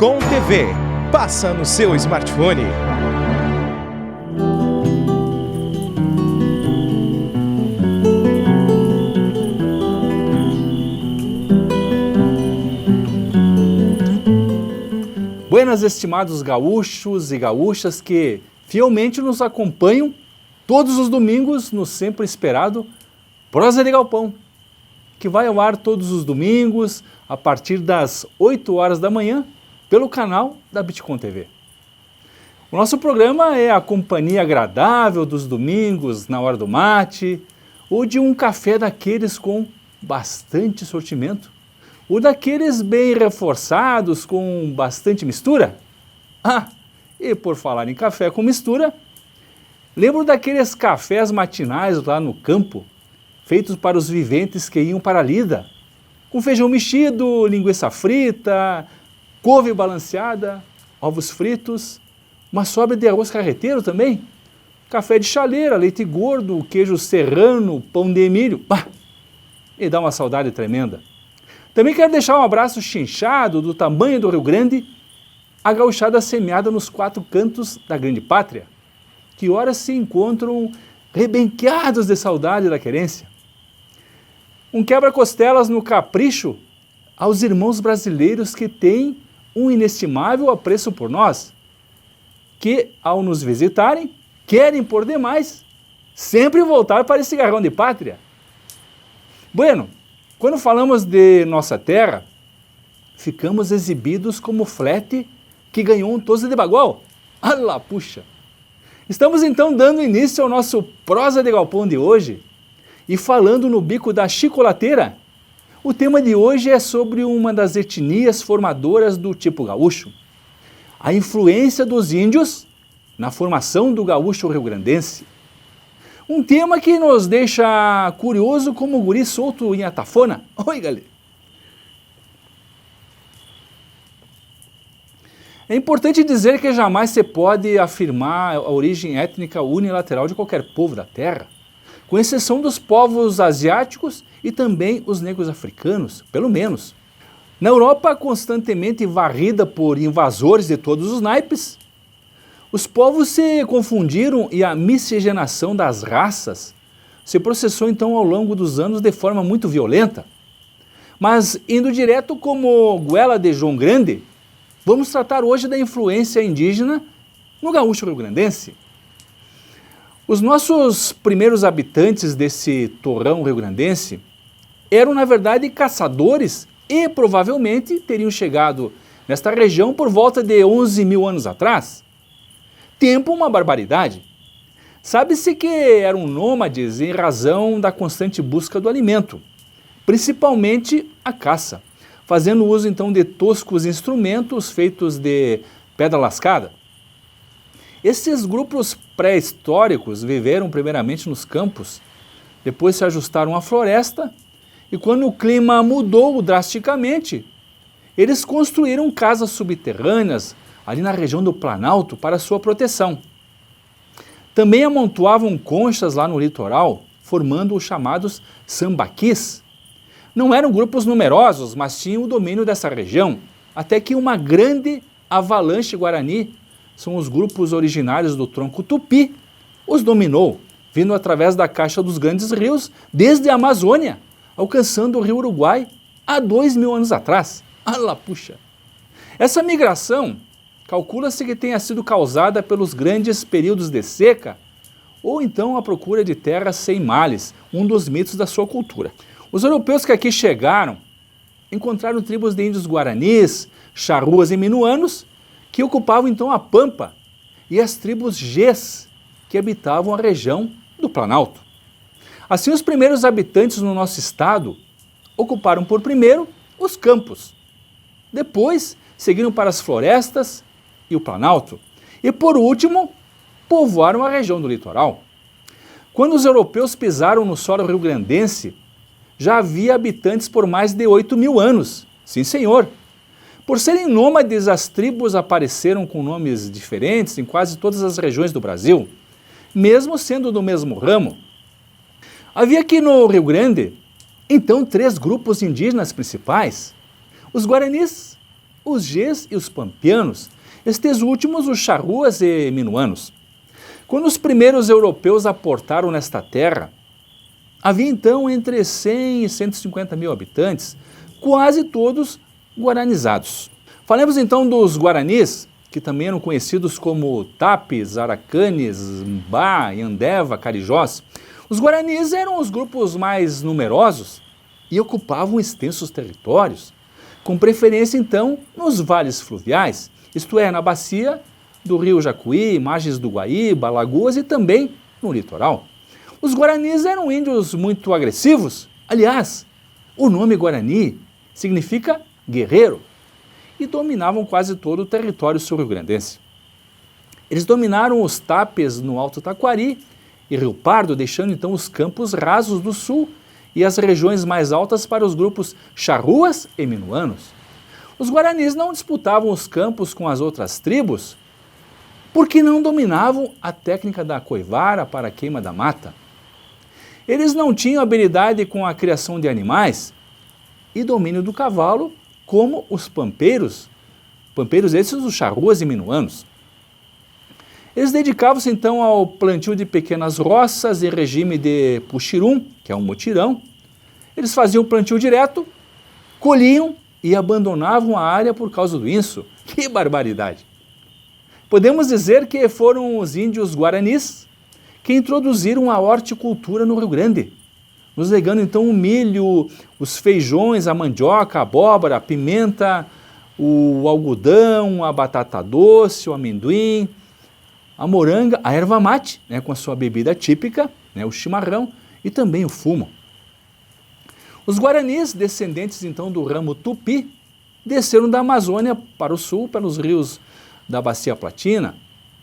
Bitcom TV. Passa no seu smartphone. Buenas, estimados gaúchos e gaúchas que fielmente nos acompanham todos os domingos no sempre esperado Prosa de Galpão, que vai ao ar todos os domingos a partir das 8 horas da manhã pelo canal da Bitcom TV. O nosso programa é a companhia agradável dos domingos na hora do mate ou de um café daqueles com bastante sortimento ou daqueles bem reforçados com bastante mistura. Ah, e por falar em café com mistura, lembro daqueles cafés matinais lá no campo, feitos para os viventes que iam para a lida, com feijão mexido, linguiça frita, couve balanceada, ovos fritos, uma sobra de arroz carreteiro também, café de chaleira, leite gordo, queijo serrano, pão de milho. Ah, e dá uma saudade tremenda. Também quero deixar um abraço chinchado do tamanho do Rio Grande, a gauchada semeada nos 4 cantos da grande pátria, que ora se encontram rebenqueados de saudade da querência. Um quebra-costelas no capricho aos irmãos brasileiros que têm um inestimável apreço por nós, que, ao nos visitarem, querem por demais sempre voltar para esse garrão de pátria. Bueno, quando falamos de nossa terra, ficamos exibidos como flete que ganhou um toso de bagual. Alá, puxa! Estamos então dando início ao nosso Prosa de Galpão de hoje e falando no bico da chicolateira. O tema de hoje é sobre uma das etnias formadoras do tipo gaúcho, a influência dos índios na formação do gaúcho rio-grandense. Um tema que nos deixa curioso como o guri solto em Atafona. Oi, galera! É importante dizer que jamais se pode afirmar a origem étnica unilateral de qualquer povo da Terra, com exceção dos povos asiáticos e também os negros africanos, pelo menos. Na Europa, constantemente varrida por invasores de todos os naipes, os povos se confundiram e a miscigenação das raças se processou então ao longo dos anos de forma muito violenta. Mas indo direto como goela de João Grande, vamos tratar hoje da influência indígena no gaúcho rio-grandense. Os nossos primeiros habitantes desse torrão rio-grandense eram na verdade caçadores e provavelmente teriam chegado nesta região por volta de 11 mil anos atrás. Tempo uma barbaridade. Sabe-se que eram nômades em razão da constante busca do alimento, principalmente a caça, fazendo uso então de toscos instrumentos feitos de pedra lascada. Esses grupos pré-históricos viveram primeiramente nos campos, depois se ajustaram à floresta e quando o clima mudou drasticamente, eles construíram casas subterrâneas ali na região do Planalto para sua proteção. Também amontoavam conchas lá no litoral, formando os chamados sambaquis. Não eram grupos numerosos, mas tinham o domínio dessa região, até que uma grande avalanche guarani, são os grupos originários do tronco tupi, os dominou, vindo através da caixa dos grandes rios desde a Amazônia, alcançando o rio Uruguai há 2 mil anos atrás. Alá, puxa! Essa migração calcula-se que tenha sido causada pelos grandes períodos de seca ou então a procura de terras sem males, um dos mitos da sua cultura. Os europeus que aqui chegaram encontraram tribos de índios guaranis, charruas e minuanos que ocupavam então a pampa e as tribos Gés que habitavam a região do Planalto. Assim, os primeiros habitantes no nosso estado ocuparam por primeiro os campos, depois seguiram para as florestas e o Planalto, e por último, povoaram a região do litoral. Quando os europeus pisaram no solo rio-grandense, já havia habitantes por mais de 8 mil anos, sim senhor. Por serem nômades, as tribos apareceram com nomes diferentes em quase todas as regiões do Brasil, mesmo sendo do mesmo ramo. Havia aqui no Rio Grande, então, 3 grupos indígenas principais: os guaranis, os Gês e os Pampianos, estes últimos os Charruas e Minuanos. Quando os primeiros europeus aportaram nesta terra, havia então entre 100 e 150 mil habitantes, quase todos guaranizados. Falemos então dos Guaranis, que também eram conhecidos como Tapes, Aracanes, Mbá, Yandeva, Carijós. Os Guaranis eram os grupos mais numerosos e ocupavam extensos territórios, com preferência então nos vales fluviais, isto é, na bacia do rio Jacuí, margens do Guaíba, Lagoas e também no litoral. Os Guaranis eram índios muito agressivos. Aliás, o nome Guarani significa guerreiro e dominavam quase todo o território sul-rio-grandense. Eles dominaram os Tapes no Alto Taquari e Rio Pardo, deixando então os campos rasos do sul e as regiões mais altas para os grupos Charruas e Minuanos. Os Guaranis não disputavam os campos com as outras tribos porque não dominavam a técnica da coivara para a queima da mata. Eles não tinham habilidade com a criação de animais e domínio do cavalo como os pampeiros esses os Charruas e Minuanos. Eles dedicavam-se então ao plantio de pequenas roças em regime de puxirum, que é um mutirão. Eles faziam o plantio direto, colhiam e abandonavam a área por causa do inso. Que barbaridade! Podemos dizer que foram os índios guaranis que introduziram a horticultura no Rio Grande, nos legando então o milho, os feijões, a mandioca, a abóbora, a pimenta, o algodão, a batata doce, o amendoim, a moranga, a erva mate, com a sua bebida típica, o chimarrão e também o fumo. Os guaranis, descendentes então do ramo tupi, desceram da Amazônia para o sul, pelos rios da Bacia Platina,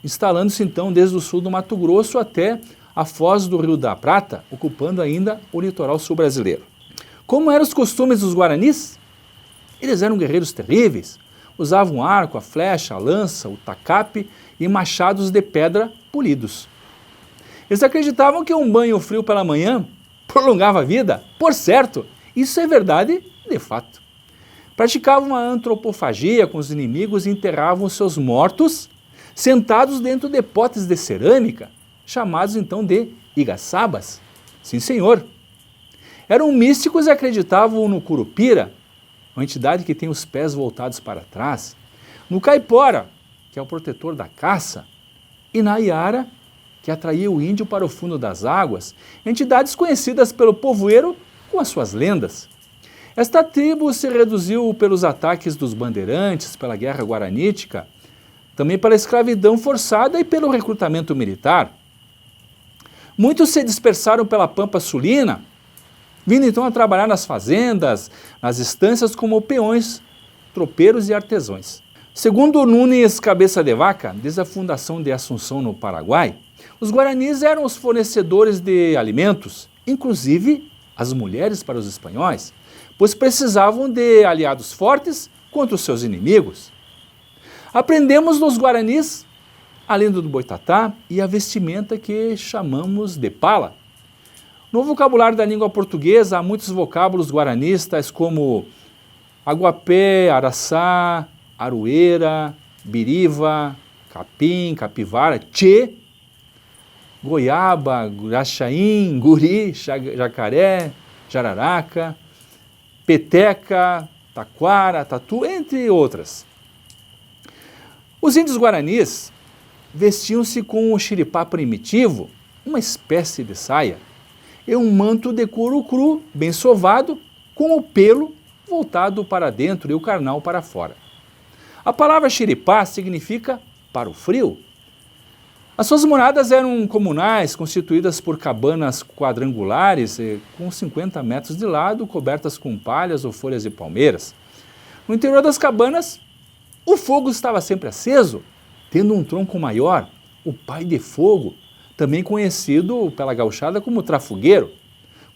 instalando-se então desde o sul do Mato Grosso até a foz do Rio da Prata, ocupando ainda o litoral sul brasileiro. Como eram os costumes dos guaranis? Eles eram guerreiros terríveis, usavam arco, a flecha, a lança, o tacape e machados de pedra polidos. Eles acreditavam que um banho frio pela manhã prolongava a vida. Por certo, isso é verdade de fato. Praticavam uma antropofagia com os inimigos e enterravam os seus mortos sentados dentro de potes de cerâmica, chamados então de igaçabas. Sim, senhor. Eram místicos e acreditavam no Curupira, uma entidade que tem os pés voltados para trás, no Caipora, que é o protetor da caça, e na Iara, que atraía o índio para o fundo das águas, entidades conhecidas pelo povoeiro com as suas lendas. Esta tribo se reduziu pelos ataques dos bandeirantes, pela guerra guaranítica, também pela escravidão forçada e pelo recrutamento militar. Muitos se dispersaram pela Pampa Sulina, vindo então a trabalhar nas fazendas, nas estâncias como peões, tropeiros e artesãos. Segundo Nunes Cabeça de Vaca, desde a fundação de Assunção no Paraguai, os guaranis eram os fornecedores de alimentos, inclusive as mulheres para os espanhóis, pois precisavam de aliados fortes contra os seus inimigos. Aprendemos dos guaranis a lenda do boitatá e a vestimenta que chamamos de pala. No vocabulário da língua portuguesa há muitos vocábulos guaranis, tais como aguapé, araçá, aroeira, biriva, capim, capivara, tchê, goiaba, guraxaim, guri, jacaré, jararaca, peteca, taquara, tatu, entre outras. Os índios guaranis vestiam-se com o xiripá primitivo, uma espécie de saia, e um manto de couro cru, bem sovado, com o pelo voltado para dentro e o carnal para fora. A palavra xiripá significa para o frio. As suas moradas eram comunais, constituídas por cabanas quadrangulares, com 50 metros de lado, cobertas com palhas ou folhas de palmeiras. No interior das cabanas, o fogo estava sempre aceso, tendo um tronco maior, o pai de fogo, também conhecido pela gauchada como trafogueiro,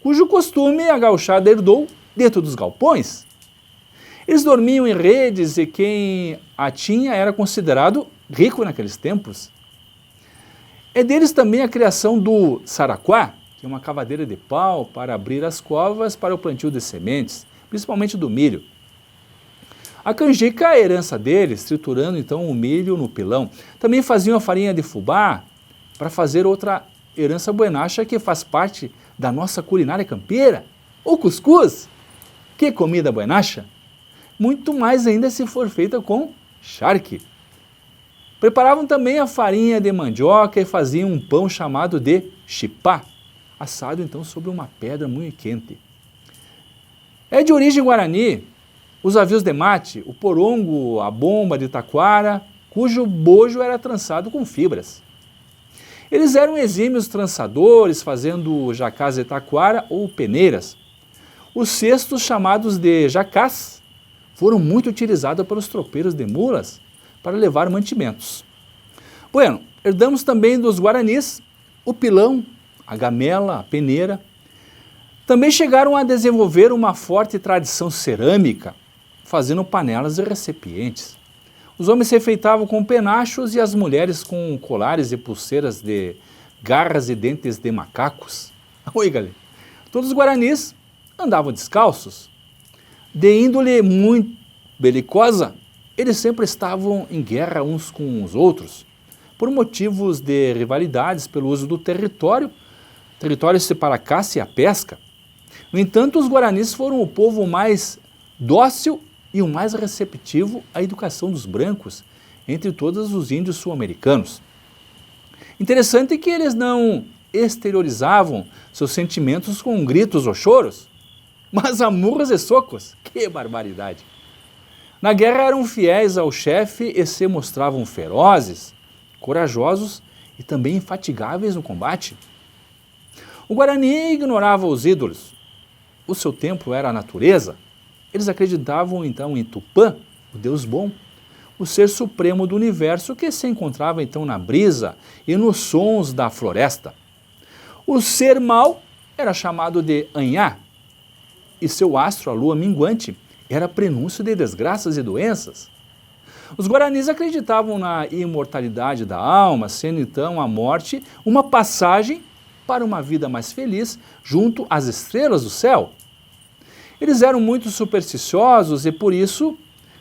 cujo costume a gauchada herdou dentro dos galpões. Eles dormiam em redes e quem a tinha era considerado rico naqueles tempos. É deles também a criação do saraquá, que é uma cavadeira de pau para abrir as covas para o plantio de sementes, principalmente do milho. A canjica é a herança deles, triturando então o milho no pilão. Também faziam a farinha de fubá para fazer outra herança buenacha que faz parte da nossa culinária campeira, o cuscuz. Que comida buenacha! Muito mais ainda se for feita com charque. Preparavam também a farinha de mandioca e faziam um pão chamado de chipá, assado então sobre uma pedra muito quente. É de origem guarani os avios de mate, o porongo, a bomba de taquara, cujo bojo era trançado com fibras. Eles eram exímios trançadores, fazendo jacás de taquara ou peneiras. Os cestos chamados de jacás foram muito utilizados pelos tropeiros de mulas para levar mantimentos. Bueno, herdamos também dos guaranis o pilão, a gamela, a peneira. Também chegaram a desenvolver uma forte tradição cerâmica, fazendo panelas e recipientes. Os homens se enfeitavam com penachos e as mulheres com colares e pulseiras de garras e dentes de macacos. Oi, galera. Todos os guaranis andavam descalços. De índole muito belicosa, eles sempre estavam em guerra uns com os outros, por motivos de rivalidades pelo uso do território para a caça e a pesca. No entanto, os guaranis foram o povo mais dócil e o mais receptivo à educação dos brancos entre todos os índios sul-americanos. Interessante que eles não exteriorizavam seus sentimentos com gritos ou choros, mas a murros e socos. Que barbaridade! Na guerra eram fiéis ao chefe e se mostravam ferozes, corajosos e também infatigáveis no combate. O Guarani ignorava os ídolos. O seu templo era a natureza. Eles acreditavam então em Tupã, o Deus bom, o ser supremo do universo que se encontrava então na brisa e nos sons da floresta. O ser mau era chamado de Anhá, e seu astro, a lua minguante, era prenúncio de desgraças e doenças. Os guaranis acreditavam na imortalidade da alma, sendo então a morte uma passagem para uma vida mais feliz junto às estrelas do céu. Eles eram muito supersticiosos e por isso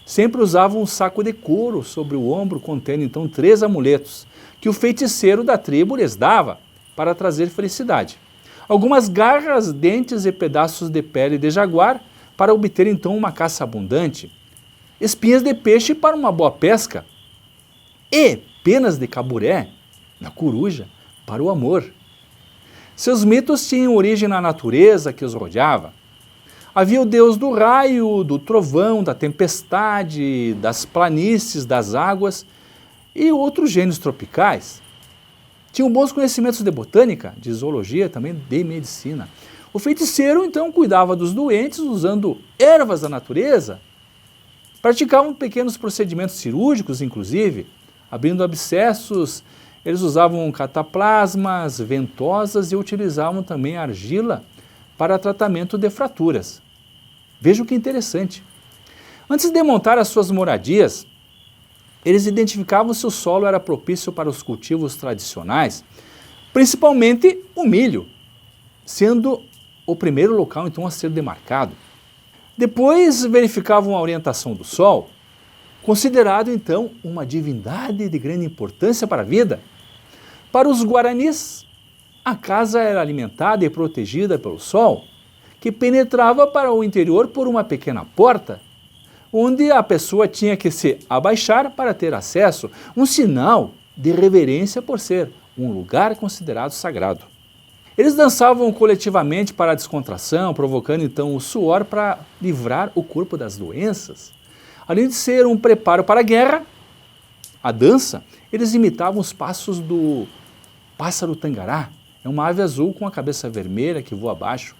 sempre usavam um saco de couro sobre o ombro contendo então 3 amuletos que o feiticeiro da tribo lhes dava para trazer felicidade. Algumas garras, dentes e pedaços de pele de jaguar para obter então uma caça abundante, espinhas de peixe para uma boa pesca e penas de caburé, da coruja, para o amor. Seus mitos tinham origem na natureza que os rodeava. Havia o deus do raio, do trovão, da tempestade, das planícies, das águas e outros gênios tropicais. Tinham bons conhecimentos de botânica, de zoologia, também de medicina. O feiticeiro, então, cuidava dos doentes usando ervas da natureza. Praticavam pequenos procedimentos cirúrgicos, inclusive, abrindo abscessos. Eles usavam cataplasmas, ventosas e utilizavam também argila para tratamento de fraturas. Vejam que interessante. Antes de montar as suas moradias, eles identificavam se o solo era propício para os cultivos tradicionais, principalmente o milho, sendo o primeiro local então a ser demarcado. Depois verificavam a orientação do sol, considerado então uma divindade de grande importância para a vida. Para os guaranis, a casa era alimentada e protegida pelo sol, que penetrava para o interior por uma pequena porta, onde a pessoa tinha que se abaixar para ter acesso, um sinal de reverência por ser um lugar considerado sagrado. Eles dançavam coletivamente para a descontração, provocando então o suor para livrar o corpo das doenças. Além de ser um preparo para a guerra, a dança, eles imitavam os passos do pássaro tangará, é uma ave azul com a cabeça vermelha que voa abaixo,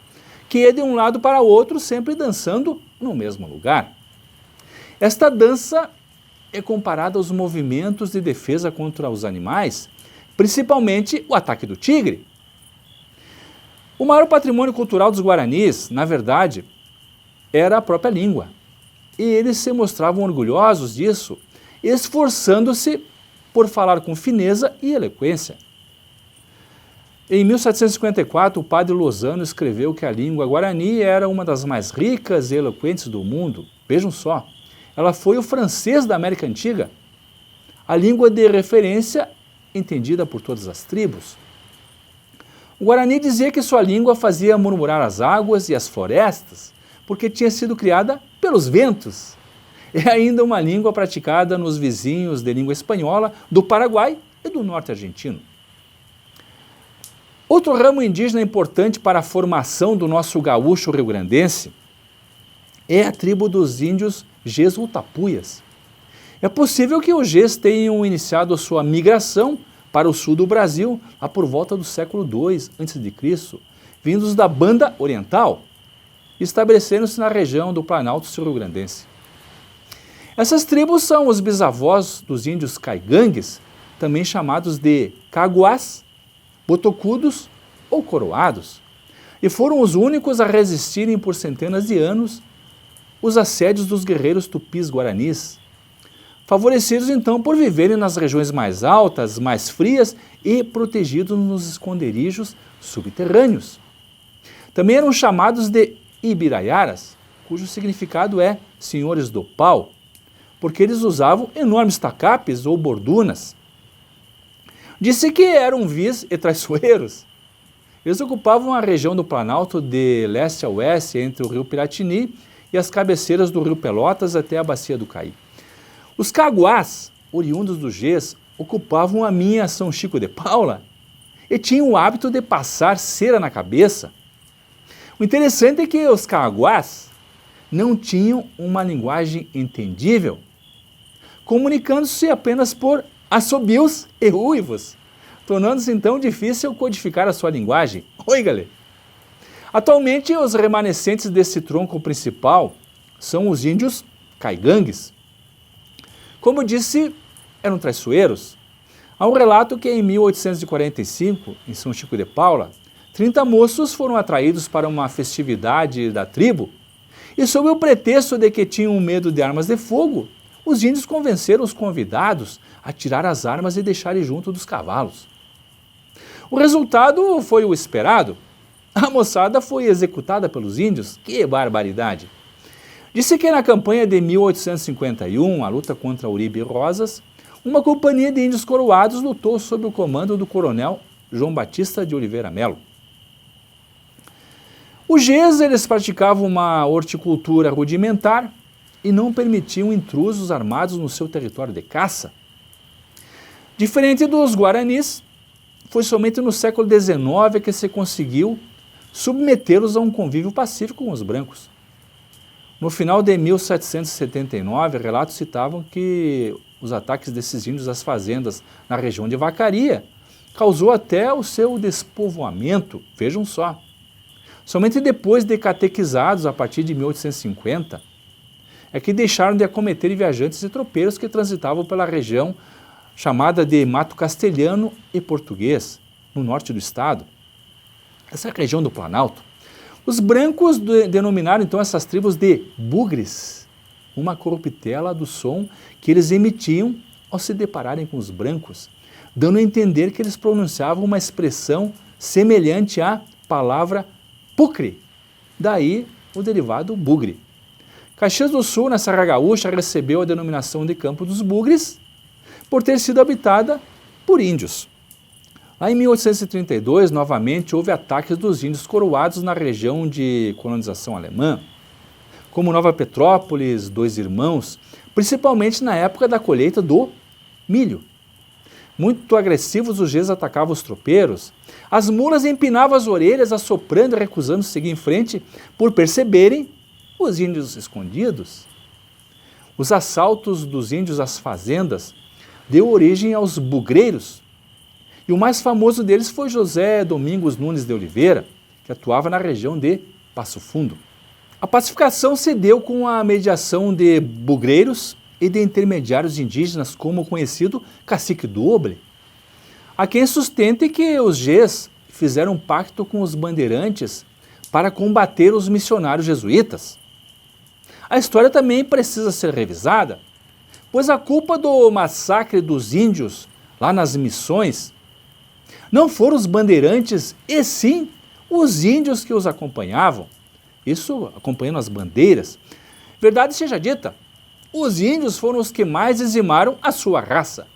que é de um lado para o outro, sempre dançando no mesmo lugar. Esta dança é comparada aos movimentos de defesa contra os animais, principalmente o ataque do tigre. O maior patrimônio cultural dos guaranis, na verdade, era a própria língua. E eles se mostravam orgulhosos disso, esforçando-se por falar com fineza e eloquência. Em 1754, o padre Lozano escreveu que a língua guarani era uma das mais ricas e eloquentes do mundo. Vejam só, ela foi o francês da América Antiga, a língua de referência entendida por todas as tribos. O Guarani dizia que sua língua fazia murmurar as águas e as florestas, porque tinha sido criada pelos ventos. É ainda uma língua praticada nos vizinhos de língua espanhola do Paraguai e do norte argentino. Outro ramo indígena importante para a formação do nosso gaúcho rio-grandense é a tribo dos índios Gês ou Tapuias. É possível que os Gês tenham iniciado sua migração para o sul do Brasil lá por volta do século II a.C., vindos da Banda Oriental, estabelecendo-se na região do Planalto Sul-Rio-Grandense. Essas tribos são os bisavós dos índios caigangues, também chamados de caguás, botocudos ou coroados, e foram os únicos a resistirem por centenas de anos os assédios dos guerreiros tupis-guaranis, favorecidos então por viverem nas regiões mais altas, mais frias e protegidos nos esconderijos subterrâneos. Também eram chamados de ibiraiaras, cujo significado é senhores do pau, porque eles usavam enormes tacapes ou bordunas. Disse que eram vis e traiçoeiros. Eles ocupavam a região do Planalto de leste a oeste, entre o rio Piratini e as cabeceiras do rio Pelotas até a bacia do Caí. Os caguás, oriundos do Gês, ocupavam a minha São Chico de Paula e tinham o hábito de passar cera na cabeça. O interessante é que os caguás não tinham uma linguagem entendível, comunicando-se apenas por assobios e uivos, tornando-se então difícil codificar a sua linguagem. Oi, galera! Atualmente, os remanescentes desse tronco principal são os índios caigangues. Como eu disse, eram traiçoeiros. Há um relato que em 1845, em São Chico de Paula, 30 moços foram atraídos para uma festividade da tribo e, sob o pretexto de que tinham medo de armas de fogo, os índios convenceram os convidados a tirar as armas e deixarem junto dos cavalos. O resultado foi o esperado. A moçada foi executada pelos índios. Que barbaridade! Disse que na campanha de 1851, a luta contra Uribe e Rosas, uma companhia de índios coroados lutou sob o comando do coronel João Batista de Oliveira Melo. Os Gês, eles praticavam uma horticultura rudimentar e não permitiam intrusos armados no seu território de caça. Diferente dos guaranis, foi somente no século XIX que se conseguiu submetê-los a um convívio pacífico com os brancos. No final de 1779, relatos citavam que os ataques desses índios às fazendas na região de Vacaria causou até o seu despovoamento, vejam só. Somente depois de catequizados, a partir de 1850, é que deixaram de acometer viajantes e tropeiros que transitavam pela região chamada de Mato Castelhano e Português, no norte do estado. Essa região do Planalto. Os brancos denominaram então essas tribos de bugres, uma corruptela do som que eles emitiam ao se depararem com os brancos, dando a entender que eles pronunciavam uma expressão semelhante à palavra pucre, daí o derivado bugre. Caxias do Sul, na Serra Gaúcha, recebeu a denominação de Campo dos Bugres por ter sido habitada por índios. Lá em 1832, novamente, houve ataques dos índios coroados na região de colonização alemã, como Nova Petrópolis, Dois Irmãos, principalmente na época da colheita do milho. Muito agressivos, os Gês atacavam os tropeiros. As mulas empinavam as orelhas, assoprando e recusando seguir em frente por perceberem os índios escondidos. Os assaltos dos índios às fazendas deu origem aos bugreiros, e o mais famoso deles foi José Domingos Nunes de Oliveira, que atuava na região de Passo Fundo. A pacificação se deu com a mediação de bugreiros e de intermediários indígenas, como o conhecido Cacique Doble. Há quem sustente que os Gês fizeram um pacto com os bandeirantes para combater os missionários jesuítas. A história também precisa ser revisada, pois a culpa do massacre dos índios lá nas missões não foram os bandeirantes, e sim os índios que os acompanhavam, isso acompanhando as bandeiras. Verdade seja dita, os índios foram os que mais dizimaram a sua raça.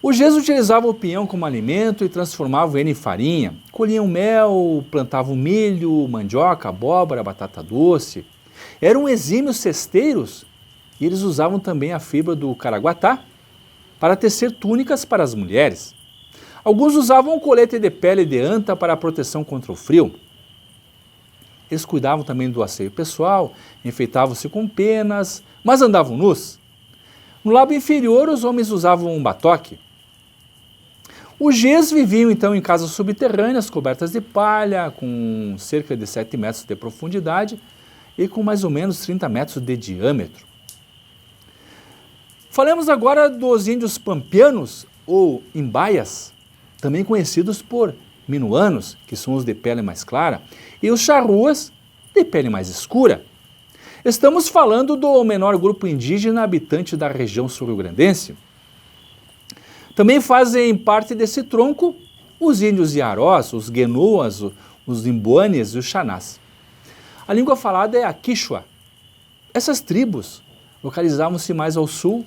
Os Gês utilizavam o pinhão como alimento e transformavam ele em farinha. Colhiam mel, plantavam milho, mandioca, abóbora, batata doce. Eram exímios cesteiros e eles usavam também a fibra do caraguatá para tecer túnicas para as mulheres. Alguns usavam um colete de pele de anta para a proteção contra o frio. Eles cuidavam também do asseio pessoal, enfeitavam-se com penas, mas andavam nus. No lábio inferior, os homens usavam um batoque. Os Gês viviam então em casas subterrâneas, cobertas de palha, com cerca de 7 metros de profundidade e com mais ou menos 30 metros de diâmetro. Falemos agora dos índios pampianos, ou imbaias, também conhecidos por minuanos, que são os de pele mais clara, e os charruas, de pele mais escura. Estamos falando do menor grupo indígena habitante da região sul-rio-grandense. Também fazem parte desse tronco os índios iarós, os guenoas, os imbuanes e os xanás. A língua falada é a quichua. Essas tribos localizavam-se mais ao sul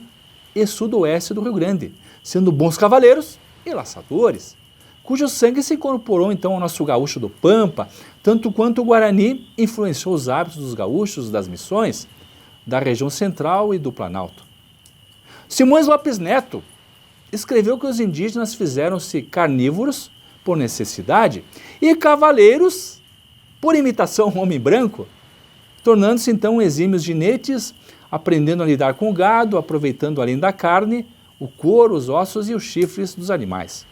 e sudoeste do Rio Grande, sendo bons cavaleiros e laçadores, cujo sangue se incorporou então ao nosso gaúcho do Pampa, tanto quanto o Guarani influenciou os hábitos dos gaúchos das missões, da região central e do Planalto. Simões Lopes Neto escreveu que os indígenas fizeram-se carnívoros por necessidade e cavaleiros por imitação ao homem branco, tornando-se então exímios ginetes, aprendendo a lidar com o gado, aproveitando além da carne, o couro, os ossos e os chifres dos animais.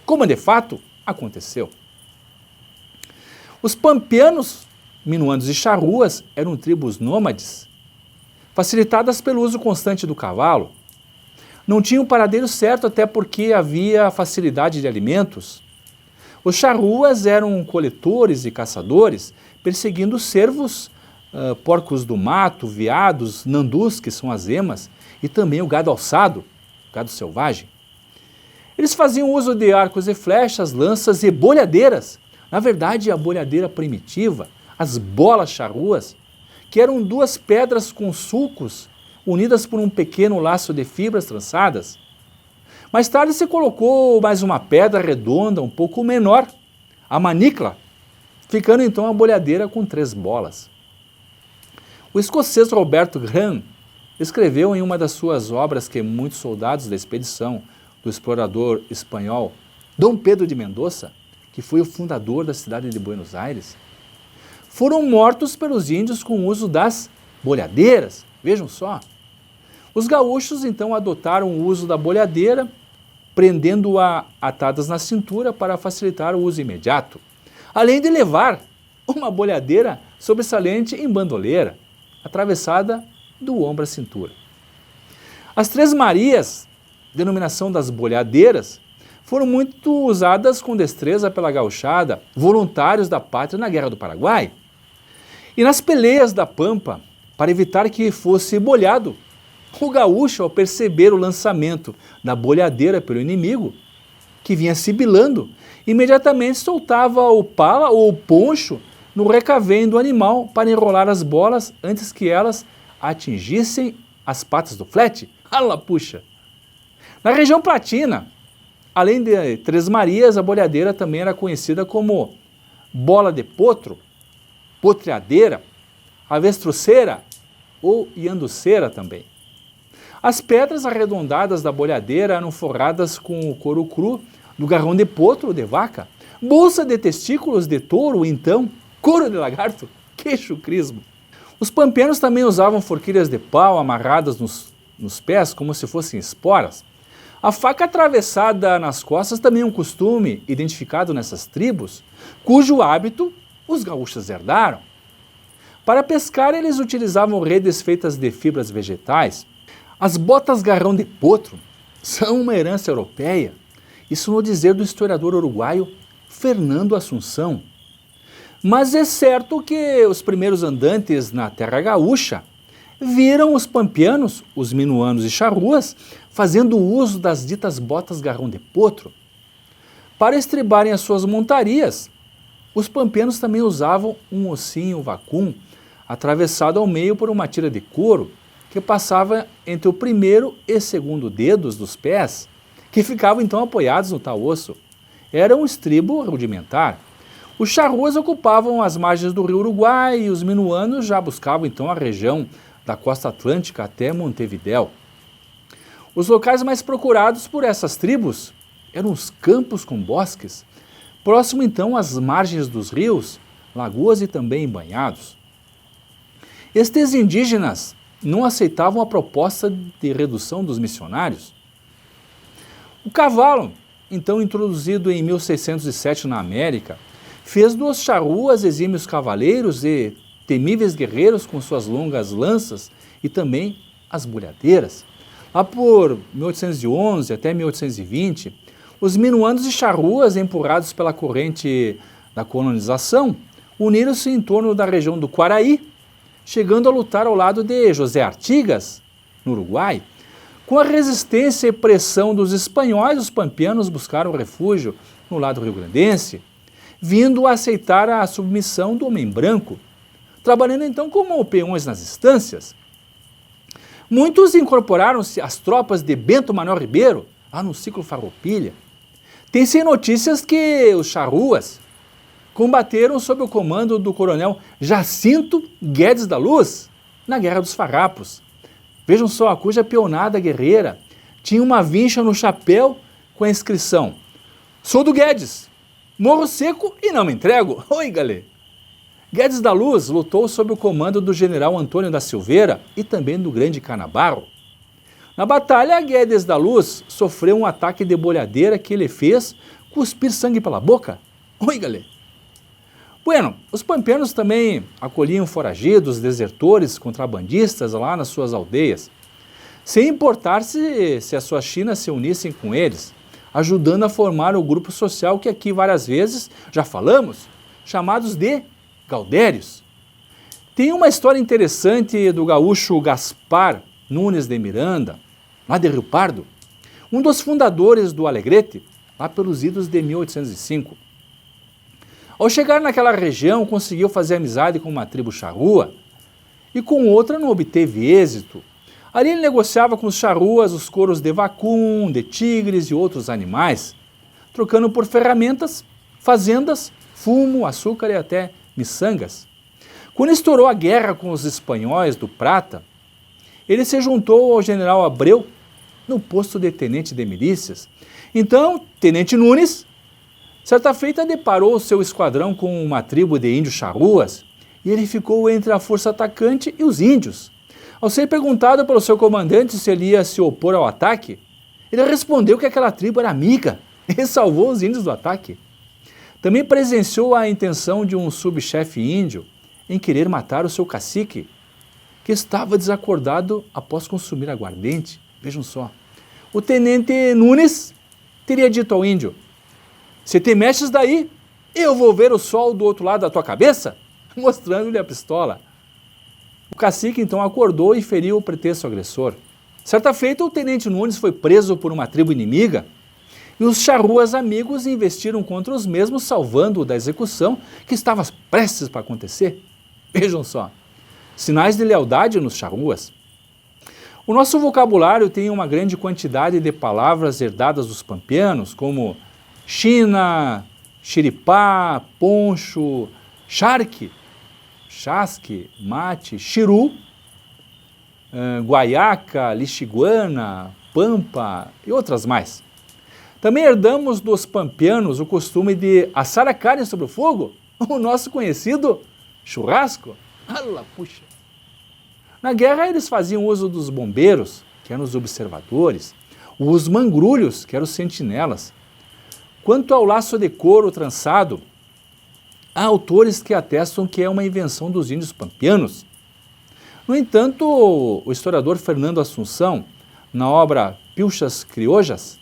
Como de fato aconteceu. Os pampianos, minuanos e charruas eram tribos nômades, facilitadas pelo uso constante do cavalo. Não tinham paradeiro certo até porque havia facilidade de alimentos. Os charruas eram coletores e caçadores, perseguindo cervos, porcos do mato, veados, nandus, que são as emas, e também o gado alçado, gado selvagem. Eles faziam uso de arcos e flechas, lanças e bolhadeiras. Na verdade, a bolhadeira primitiva, as bolas charruas, que eram 2 pedras com sulcos unidas por um pequeno laço de fibras trançadas. Mais tarde se colocou mais uma pedra redonda, um pouco menor, a manicla, ficando então a bolhadeira com 3 bolas. O escocês Roberto Graham escreveu em uma das suas obras que muitos soldados da expedição do explorador espanhol Dom Pedro de Mendoza, que foi o fundador da cidade de Buenos Aires, foram mortos pelos índios com o uso das bolhadeiras. Vejam só. Os gaúchos então adotaram o uso da bolhadeira, prendendo-a atadas na cintura para facilitar o uso imediato, além de levar uma bolhadeira sobressalente em bandoleira, atravessada do ombro à cintura. As 3 Marias, denominação das bolhadeiras, foram muito usadas com destreza pela gauchada, voluntários da pátria na Guerra do Paraguai. E nas peleias da Pampa, para evitar que fosse bolhado, o gaúcho, ao perceber o lançamento da bolhadeira pelo inimigo, que vinha sibilando, imediatamente soltava o pala ou o poncho no recaveio do animal para enrolar as bolas antes que elas atingissem as patas do flete. Ala, puxa! Na região platina, além de 3 Marias, a bolhadeira também era conhecida como bola de potro, potreadeira, avestruceira ou ianduceira também. As pedras arredondadas da bolhadeira eram forradas com o couro cru do garrão de potro ou de vaca, bolsa de testículos de touro, então, couro de lagarto, queixo crismo. Os pampianos também usavam forquilhas de pau amarradas nos pés como se fossem esporas. A faca atravessada nas costas também é um costume identificado nessas tribos, cujo hábito os gaúchos herdaram. Para pescar, eles utilizavam redes feitas de fibras vegetais. As botas garrão de potro são uma herança europeia, isso no dizer do historiador uruguaio Fernando Assunção. Mas é certo que os primeiros andantes na terra gaúcha viram os pampianos, os minuanos e charruas, fazendo uso das ditas botas garrão de potro. Para estribarem as suas montarias, os pampianos também usavam um ossinho vacum, atravessado ao meio por uma tira de couro, que passava entre o primeiro e segundo dedos dos pés, que ficavam então apoiados no tal osso. Era um estribo rudimentar. Os charruas ocupavam as margens do rio Uruguai e os minuanos já buscavam então a região da costa atlântica até Montevidéu. Os locais mais procurados por essas tribos eram os campos com bosques, próximo então às margens dos rios, lagoas e também banhados. Estes indígenas não aceitavam a proposta de redução dos missionários. O cavalo, então introduzido em 1607 na América, fez dos charruas exímios cavaleiros e temíveis guerreiros com suas longas lanças e também as bolhadeiras. Lá por 1811 até 1820, os minuanos e charruas, empurrados pela corrente da colonização, uniram-se em torno da região do Quaraí, chegando a lutar ao lado de José Artigas, no Uruguai. Com a resistência e pressão dos espanhóis, os pampeanos buscaram refúgio no lado rio-grandense, vindo a aceitar a submissão do homem branco, trabalhando então como peões nas estâncias. Muitos incorporaram-se às tropas de Bento Manuel Ribeiro, lá no ciclo Farroupilha. Tem-se notícias que os charruas combateram sob o comando do coronel Jacinto Guedes da Luz na Guerra dos Farrapos. Vejam só, cuja peonada guerreira tinha uma vincha no chapéu com a inscrição: "Sou do Guedes, morro seco e não me entrego". Oi, galê! Guedes da Luz lutou sob o comando do general Antônio da Silveira e também do grande Canabarro. Na batalha, Guedes da Luz sofreu um ataque de bolhadeira que ele fez cuspir sangue pela boca. Oi, galê! Bueno, os pampeanos também acolhiam foragidos, desertores, contrabandistas lá nas suas aldeias, sem importar se as suas chinas se unissem com eles, ajudando a formar o grupo social que aqui várias vezes já falamos, chamados de gaudérios. Tem uma história interessante do gaúcho Gaspar Nunes de Miranda, lá de Rio Pardo, um dos fundadores do Alegrete, lá pelos idos de 1805. Ao chegar naquela região, conseguiu fazer amizade com uma tribo charrua e com outra não obteve êxito. Ali ele negociava com os charruas os couros de vacum, de tigres e outros animais, trocando por ferramentas, fazendas, fumo, açúcar e até miçangas. Quando estourou a guerra com os espanhóis do Prata, ele se juntou ao general Abreu no posto de tenente de milícias. Então, Tenente Nunes, certa feita, deparou seu esquadrão com uma tribo de índios charruas e ele ficou entre a força atacante e os índios. Ao ser perguntado pelo seu comandante se ele ia se opor ao ataque, ele respondeu que aquela tribo era amiga e salvou os índios do ataque. Também presenciou a intenção de um subchefe índio em querer matar o seu cacique, que estava desacordado após consumir aguardente. Vejam só. O tenente Nunes teria dito ao índio: "Se te mexes daí, eu vou ver o sol do outro lado da tua cabeça", mostrando-lhe a pistola. O cacique então acordou e feriu o pretexto agressor. Certa feita, o tenente Nunes foi preso por uma tribo inimiga e os charruas amigos investiram contra os mesmos, salvando-o da execução que estava prestes para acontecer. Vejam só, sinais de lealdade nos charruas. O nosso vocabulário tem uma grande quantidade de palavras herdadas dos pampeanos, como china, xiripá, poncho, charque, chasque, mate, chiru, guaiaca, lixiguana, pampa e outras mais. Também herdamos dos pampeanos o costume de assar a carne sobre o fogo, o nosso conhecido churrasco. Ala, puxa! Na guerra eles faziam uso dos bombeiros, que eram os observadores, os mangrulhos, que eram os sentinelas. Quanto ao laço de couro trançado, há autores que atestam que é uma invenção dos índios pampeanos. No entanto, o historiador Fernando Assunção, na obra Pilchas Criollas,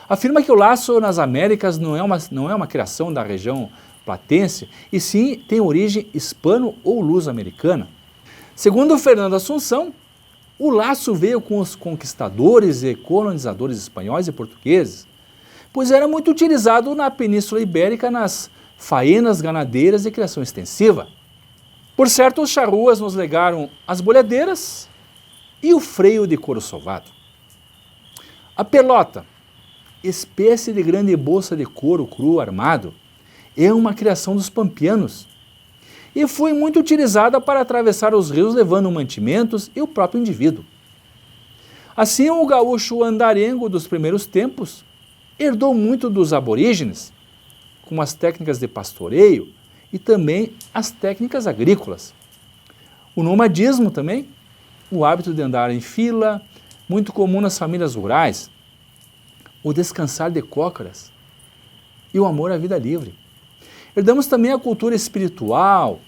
afirma que o laço nas Américas não é uma criação da região platense, e sim tem origem hispano ou luso-americana. Segundo Fernando Assunção, o laço veio com os conquistadores e colonizadores espanhóis e portugueses, pois era muito utilizado na Península Ibérica nas faenas ganadeiras e criação extensiva. Por certo, os charruas nos legaram as bolhadeiras e o freio de couro sovado. A pelota, espécie de grande bolsa de couro cru armado, é uma criação dos pampianos e foi muito utilizada para atravessar os rios levando mantimentos e o próprio indivíduo. Assim, o gaúcho andarengo dos primeiros tempos herdou muito dos aborígenes, com as técnicas de pastoreio e também as técnicas agrícolas. O nomadismo também, o hábito de andar em fila, muito comum nas famílias rurais, o descansar de cócoras e o amor à vida livre. Herdamos também a cultura espiritual,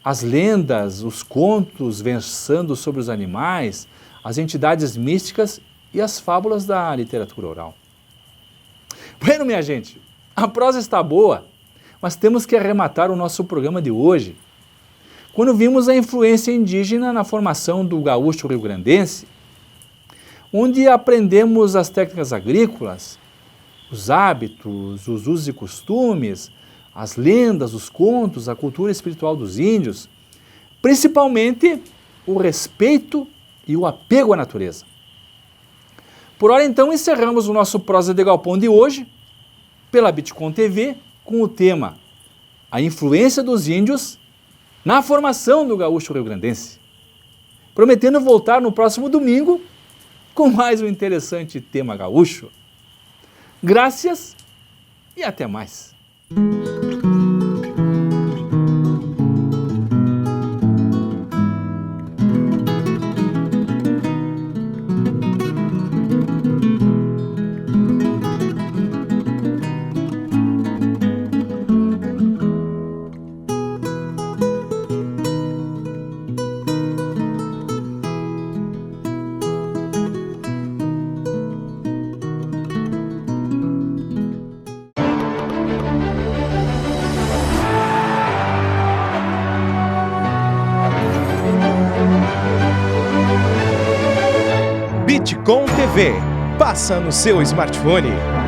as lendas, os contos versando sobre os animais, as entidades místicas e as fábulas da literatura oral. Bueno, minha gente, a prosa está boa, mas temos que arrematar o nosso programa de hoje. Quando vimos a influência indígena na formação do gaúcho rio-grandense, onde aprendemos as técnicas agrícolas, os hábitos, os usos e costumes, as lendas, os contos, a cultura espiritual dos índios, principalmente o respeito e o apego à natureza. Por hora, então, encerramos o nosso Prosa de Galpão de hoje pela Bitcom TV com o tema A Influência dos Índios na Formação do Gaúcho Rio-Grandense, prometendo voltar no próximo domingo com mais um interessante tema gaúcho. Graças e até mais. Bitcom TV. Passa no seu smartphone.